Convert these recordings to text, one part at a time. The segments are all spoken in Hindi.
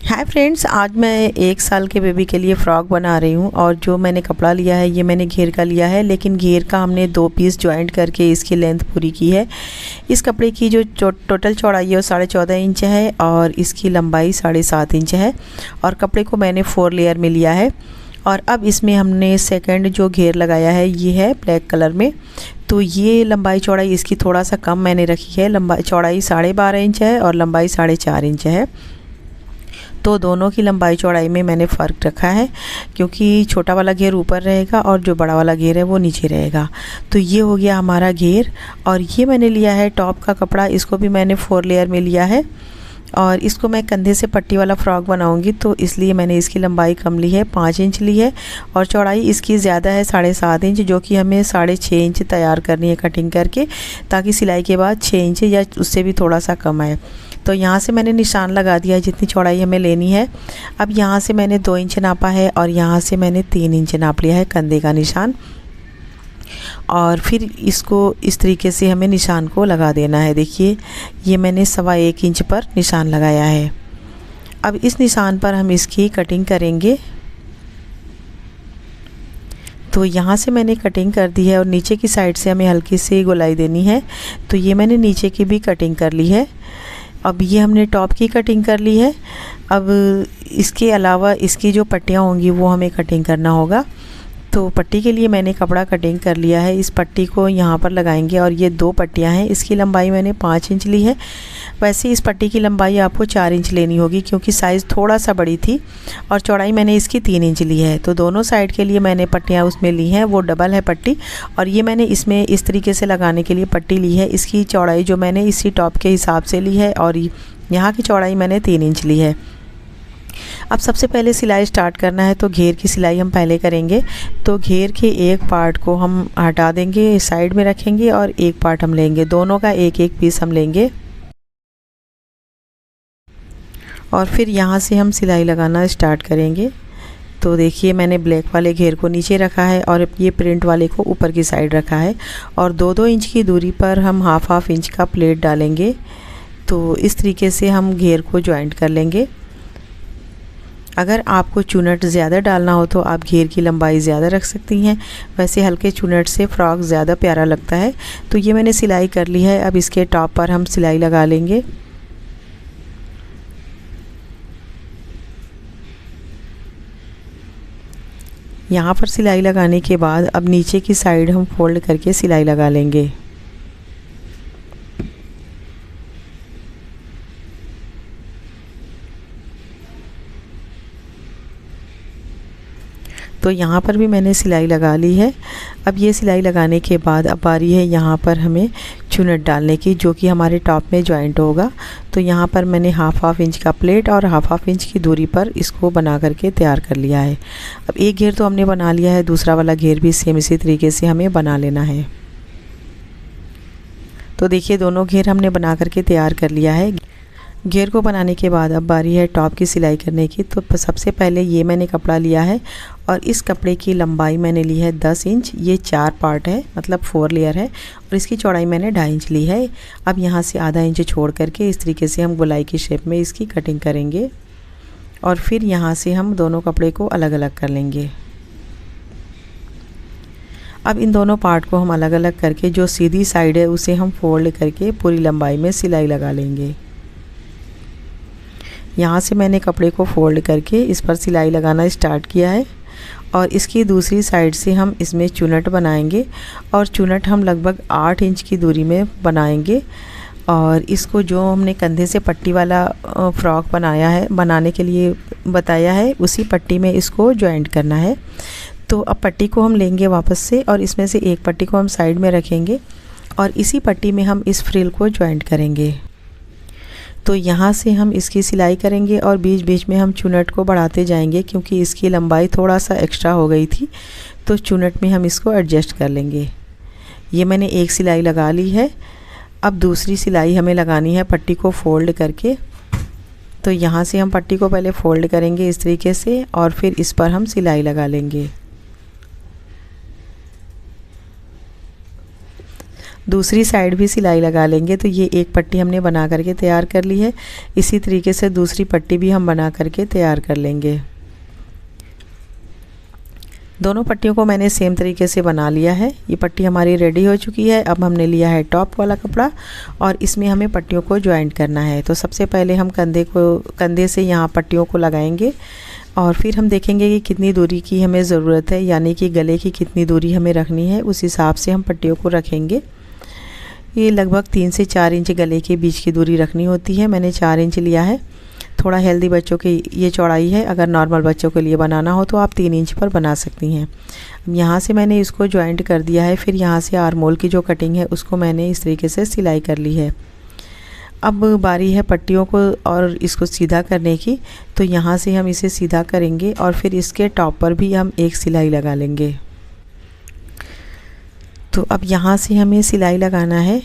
हाय फ्रेंड्स, आज मैं 1 साल के बेबी के लिए फ़्रॉक बना रही हूँ। और जो मैंने कपड़ा लिया है ये मैंने घेर का लिया है, लेकिन घेर का हमने 2 पीस जॉइंट करके इसकी लेंथ पूरी की है। इस कपड़े की जो टोटल चौड़ाई है वो 14.5 इंच है और इसकी लंबाई 7.5 इंच है। और कपड़े को मैंने 4 लेयर में लिया है। और अब इसमें हमने सेकंड जो घेर लगाया है ये है ब्लैक कलर में। तो ये लंबाई चौड़ाई इसकी थोड़ा सा कम मैंने रखी है। लंबाई चौड़ाई 12.5 इंच है और लंबाई 4.5 इंच है। तो दोनों की लंबाई चौड़ाई में मैंने फ़र्क रखा है, क्योंकि छोटा वाला घेर ऊपर रहेगा और जो बड़ा वाला घेर है वो नीचे रहेगा। तो ये हो गया हमारा घेर। और ये मैंने लिया है टॉप का कपड़ा, इसको भी मैंने 4 लेयर में लिया है। और इसको मैं कंधे से पट्टी वाला फ़्रॉक बनाऊंगी, तो इसलिए मैंने इसकी लंबाई कम ली है, 5 इंच ली है। और चौड़ाई इसकी ज़्यादा है, 7.5 इंच, जो कि हमें 6.5 इंच तैयार करनी है कटिंग करके, ताकि सिलाई के बाद 6 इंच या उससे भी थोड़ा सा कम आए। तो यहाँ से मैंने निशान लगा दिया है जितनी चौड़ाई हमें लेनी है। अब यहाँ से मैंने 2 इंच नापा है और यहाँ से मैंने 3 इंच नाप लिया है कंधे का निशान। और फिर इसको इस तरीके से हमें निशान को लगा देना है। देखिए, ये मैंने 1.25 इंच पर निशान लगाया है। अब इस निशान पर हम इसकी कटिंग करेंगे। तो यहाँ से मैंने कटिंग कर दी है और नीचे की साइड से हमें हल्की सी गोलाई देनी है। तो ये मैंने नीचे की भी कटिंग कर ली है। अब ये हमने टॉप की कटिंग कर ली है। अब इसके अलावा इसकी जो पट्टियाँ होंगी वो हमें कटिंग करना होगा। तो पट्टी के लिए मैंने कपड़ा कटिंग कर लिया है। इस पट्टी को यहाँ पर लगाएंगे और ये 2 पट्टियाँ हैं। इसकी लंबाई मैंने 5 इंच ली है। वैसे इस पट्टी की लंबाई आपको 4 इंच लेनी होगी, क्योंकि साइज़ थोड़ा सा बड़ी थी। और चौड़ाई मैंने इसकी 3 इंच ली है। तो दोनों साइड के लिए मैंने पट्टियाँ उसमें ली हैं, वो डबल है पट्टी। और ये मैंने इसमें इस तरीके से लगाने के लिए पट्टी ली है। इसकी चौड़ाई जो मैंने इसी टॉप के हिसाब से ली है और यहाँ की चौड़ाई मैंने 3 इंच ली है। अब सबसे पहले सिलाई स्टार्ट करना है, तो घेर की सिलाई हम पहले करेंगे। तो घेर के एक पार्ट को हम हटा देंगे, साइड में रखेंगे और एक पार्ट हम लेंगे। दोनों का एक एक पीस हम लेंगे और फिर यहाँ से हम सिलाई लगाना स्टार्ट करेंगे। तो देखिए, मैंने ब्लैक वाले घेर को नीचे रखा है और ये प्रिंट वाले को ऊपर की साइड रखा है। और 2-2 इंच की दूरी पर हम हाफ इंच का प्लेट डालेंगे। तो इस तरीके से हम घेर को जॉइंट कर लेंगे। अगर आपको चुनट ज़्यादा डालना हो तो आप घेर की लंबाई ज़्यादा रख सकती हैं। वैसे हल्के चुनट से फ़्रॉक ज़्यादा प्यारा लगता है। तो ये मैंने सिलाई कर ली है। अब इसके टॉप पर हम सिलाई लगा लेंगे। यहाँ पर सिलाई लगाने के बाद अब नीचे की साइड हम फोल्ड करके सिलाई लगा लेंगे। तो यहाँ पर भी मैंने सिलाई लगा ली है। अब ये सिलाई लगाने के बाद अब बारी है यहाँ पर हमें चुनट डालने की, जो कि हमारे टॉप में जॉइंट होगा। तो यहाँ पर मैंने हाफ इंच का प्लेट और हाफ इंच की दूरी पर इसको बना करके तैयार कर लिया है। अब एक घेर तो हमने बना लिया है, दूसरा वाला घेर भी सेम इसी तरीके से हमें बना लेना है। तो देखिए, दोनों घेर हमने बना करके तैयार कर लिया है। घेर को बनाने के बाद अब बारी है टॉप की सिलाई करने की। तो सबसे पहले ये मैंने कपड़ा लिया है और इस कपड़े की लंबाई मैंने ली है 10 इंच। ये 4 पार्ट है, मतलब 4 लेयर है। और इसकी चौड़ाई मैंने 2.5 इंच ली है। अब यहाँ से आधा इंच छोड़ करके इस तरीके से हम गोलाई की शेप में इसकी कटिंग करेंगे। और फिर यहाँ से हम दोनों कपड़े को अलग अलग कर लेंगे। अब इन दोनों पार्ट को हम अलग अलग करके जो सीधी साइड है उसे हम फोल्ड करके पूरी लंबाई में सिलाई लगा लेंगे। यहाँ से मैंने कपड़े को फोल्ड करके इस पर सिलाई लगाना स्टार्ट किया है। और इसकी दूसरी साइड से हम इसमें चुनट बनाएंगे। और चुनट हम लगभग 8 इंच की दूरी में बनाएंगे। और इसको जो हमने कंधे से पट्टी वाला फ़्रॉक बनाने के लिए बताया है, उसी पट्टी में इसको जॉइंट करना है। तो अब पट्टी को हम लेंगे वापस से और इसमें से एक पट्टी को हम साइड में रखेंगे और इसी पट्टी में हम इस फ्रिल को जॉइंट करेंगे। तो यहाँ से हम इसकी सिलाई करेंगे और बीच बीच में हम चुनट को बढ़ाते जाएंगे, क्योंकि इसकी लंबाई थोड़ा सा एक्स्ट्रा हो गई थी। तो चुनट में हम इसको एडजस्ट कर लेंगे। ये मैंने एक सिलाई लगा ली है। अब दूसरी सिलाई हमें लगानी है पट्टी को फोल्ड करके। तो यहाँ से हम पट्टी को पहले फोल्ड करेंगे इस तरीके से और फिर इस पर हम सिलाई लगा लेंगे। दूसरी साइड भी सिलाई लगा लेंगे। तो ये एक पट्टी हमने बना करके तैयार कर ली है। इसी तरीके से दूसरी पट्टी भी हम बना करके तैयार कर लेंगे। दोनों पट्टियों को मैंने सेम तरीके से बना लिया है। ये पट्टी हमारी रेडी हो चुकी है। अब हमने लिया है टॉप वाला कपड़ा और इसमें हमें पट्टियों को जॉइंट करना है। तो सबसे पहले हम कंधे से यहाँ पट्टियों को लगाएंगे और फिर हम देखेंगे कि कितनी दूरी की हमें ज़रूरत है, यानी कि गले की कितनी दूरी हमें रखनी है, उस हिसाब से हम पट्टियों को रखेंगे। ये लगभग 3 से 4 इंच गले के बीच की दूरी रखनी होती है। मैंने 4 इंच लिया है। थोड़ा हेल्दी बच्चों की ये चौड़ाई है। अगर नॉर्मल बच्चों के लिए बनाना हो तो आप 3 इंच पर बना सकती हैं। यहाँ से मैंने इसको जॉइंट कर दिया है। फिर यहाँ से आर्मोल की जो कटिंग है उसको मैंने इस तरीके से सिलाई कर ली है। अब बारी है पट्टियों को और इसको सीधा करने की। तो यहाँ से हम इसे सीधा करेंगे और फिर इसके टॉप पर भी हम एक सिलाई लगा लेंगे। तो अब यहाँ से हमें सिलाई लगाना है।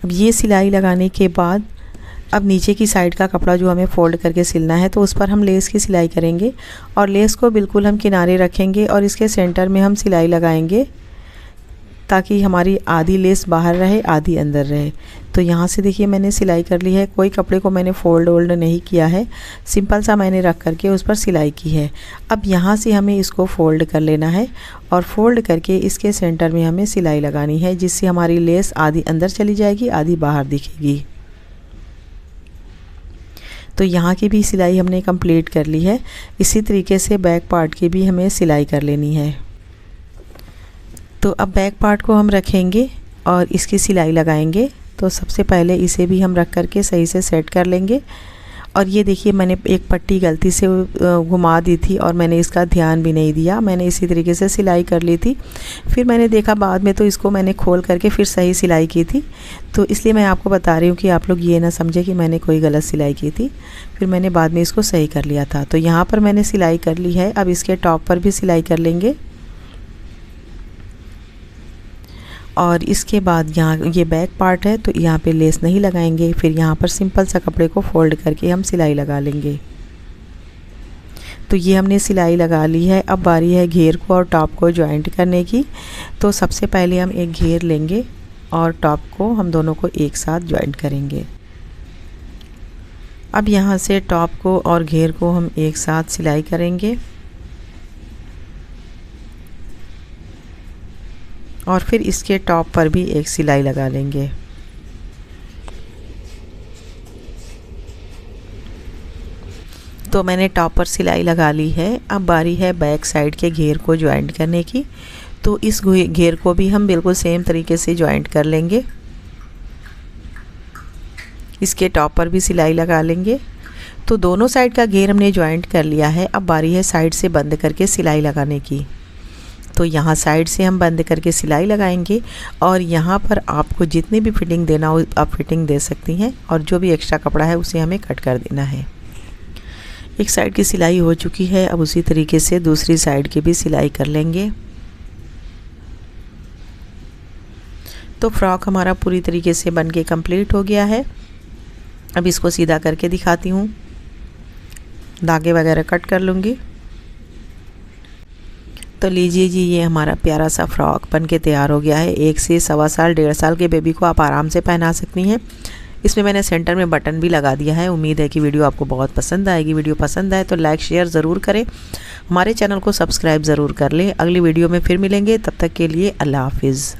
अब ये सिलाई लगाने के बाद अब नीचे की साइड का कपड़ा जो हमें फ़ोल्ड करके सिलना है, तो उस पर हम लेस की सिलाई करेंगे और लेस को बिल्कुल हम किनारे रखेंगे और इसके सेंटर में हम सिलाई लगाएंगे ताकि हमारी आधी लेस बाहर रहे, आधी अंदर रहे। तो यहाँ से देखिए मैंने सिलाई कर ली है। कोई कपड़े को मैंने फ़ोल्ड नहीं किया है, सिंपल सा मैंने रख करके उस पर सिलाई की है। अब यहाँ से हमें इसको फ़ोल्ड कर लेना है और फ़ोल्ड करके इसके सेंटर में हमें सिलाई लगानी है, जिससे हमारी लेस आधी अंदर चली जाएगी, आधी बाहर दिखेगी। तो यहाँ की भी सिलाई हमने कंप्लीट कर ली है। इसी तरीके से बैक पार्ट की भी हमें सिलाई कर लेनी है। तो अब बैक पार्ट को हम रखेंगे और इसकी सिलाई लगाएंगे। तो सबसे पहले इसे भी हम रख करके सही से सेट कर लेंगे। और ये देखिए मैंने एक पट्टी गलती से घुमा दी थी और मैंने इसका ध्यान भी नहीं दिया। मैंने इसी तरीके से सिलाई कर ली थी। फिर मैंने देखा बाद में तो इसको मैंने खोल करके फिर सही सिलाई की थी। तो इसलिए मैं आपको बता रही हूँ कि आप लोग ये ना समझे कि मैंने कोई गलत सिलाई की थी। फिर मैंने बाद में इसको सही कर लिया था। तो यहाँ पर मैंने सिलाई कर ली है। अब इसके टॉप पर भी सिलाई कर लेंगे और इसके बाद यहाँ ये बैक पार्ट है तो यहाँ पे लेस नहीं लगाएंगे। फिर यहाँ पर सिंपल सा कपड़े को फोल्ड करके हम सिलाई लगा लेंगे। तो ये हमने सिलाई लगा ली है। अब बारी है घेर को और टॉप को जॉइंट करने की। तो सबसे पहले हम एक घेर लेंगे और टॉप को हम दोनों को एक साथ जॉइंट करेंगे। अब यहाँ से टॉप को और घेर को हम एक साथ सिलाई करेंगे और फिर इसके टॉप पर भी एक सिलाई लगा लेंगे। तो मैंने टॉप पर सिलाई लगा ली है। अब बारी है बैक साइड के घेर को जॉइंट करने की। तो इस घेर को भी हम बिल्कुल सेम तरीके से जॉइंट कर लेंगे। इसके टॉप पर भी सिलाई लगा लेंगे। तो दोनों साइड का घेर हमने जॉइंट कर लिया है। अब बारी है साइड से बंद करके सिलाई लगाने की। तो यहाँ साइड से हम बंद करके सिलाई लगाएंगे और यहाँ पर आपको जितनी भी फिटिंग देना हो आप फिटिंग दे सकती हैं और जो भी एक्स्ट्रा कपड़ा है उसे हमें कट कर देना है। एक साइड की सिलाई हो चुकी है। अब उसी तरीके से दूसरी साइड की भी सिलाई कर लेंगे। तो फ्रॉक हमारा पूरी तरीके से बन के कंप्लीट हो गया है। अब इसको सीधा करके दिखाती हूँ। धागे वगैरह कट कर लूँगी। तो लीजिए जी, ये हमारा प्यारा सा फ्रॉक बन के तैयार हो गया है। 1 से 1.25 साल 1.5 साल के बेबी को आप आराम से पहना सकती हैं। इसमें मैंने सेंटर में बटन भी लगा दिया है। उम्मीद है कि वीडियो आपको बहुत पसंद आएगी। वीडियो पसंद आए तो लाइक शेयर ज़रूर करें। हमारे चैनल को सब्सक्राइब ज़रूर कर लें। अगली वीडियो में फिर मिलेंगे। तब तक के लिए अल्लाह हाफिज़।